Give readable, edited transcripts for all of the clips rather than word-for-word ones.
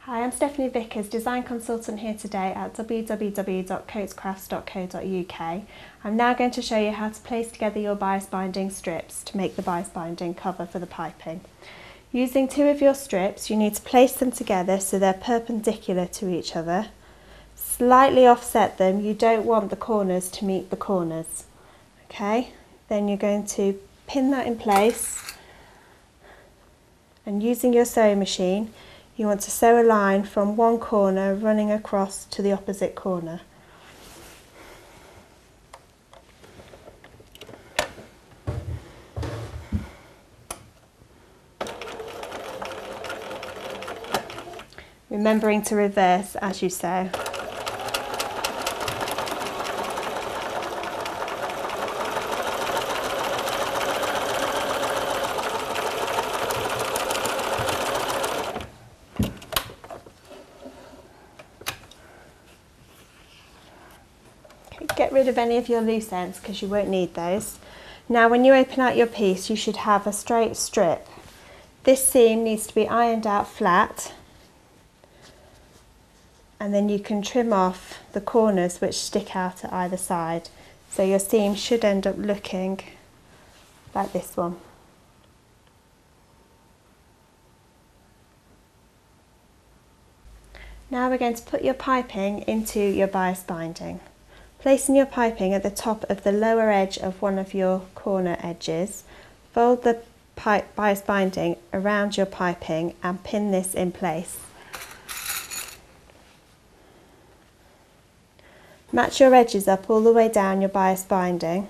Hi, I'm Stefanie Vickers, design consultant here today at www.coatescrafts.co.uk. I'm now going to show you how to place together your bias binding strips to make the bias binding cover for the piping. Using two of your strips, you need to place them together so they're perpendicular to each other. Slightly offset them, you don't want the corners to meet the corners. Okay, then you're going to pin that in place, and using your sewing machine, you want to sew a line from one corner running across to the opposite corner. Remembering to reverse as you sew. Get rid of any of your loose ends because you won't need those. Now when you open out your piece, you should have a straight strip. This seam needs to be ironed out flat, and then you can trim off the corners which stick out at either side. So your seam should end up looking like this one. Now we're going to put your piping into your bias binding. Placing your piping at the top of the lower edge of one of your corner edges, fold the bias binding around your piping and pin this in place. Match your edges up all the way down your bias binding,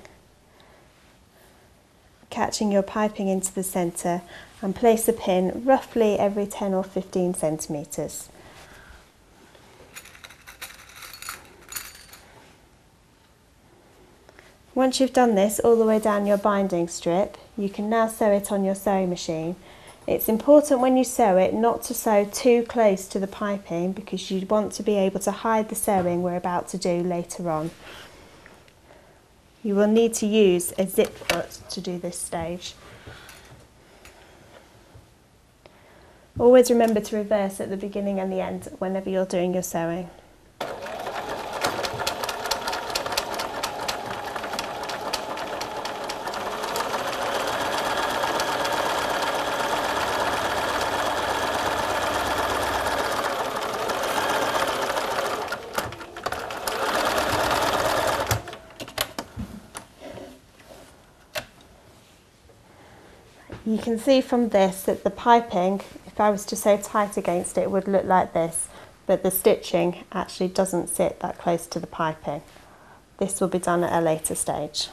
catching your piping into the centre, and place a pin roughly every 10 or 15 centimetres. Once you've done this all the way down your binding strip, you can now sew it on your sewing machine. It's important when you sew it not to sew too close to the piping because you want to be able to hide the sewing we're about to do later on. You will need to use a zip foot to do this stage. Always remember to reverse at the beginning and the end whenever you're doing your sewing. You can see from this that the piping, if I was to sew tight against it, would look like this, but the stitching actually doesn't sit that close to the piping. This will be done at a later stage.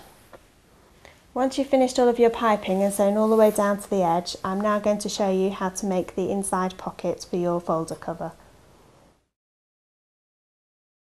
Once you've finished all of your piping and sewn all the way down to the edge, I'm now going to show you how to make the inside pocket for your folder cover.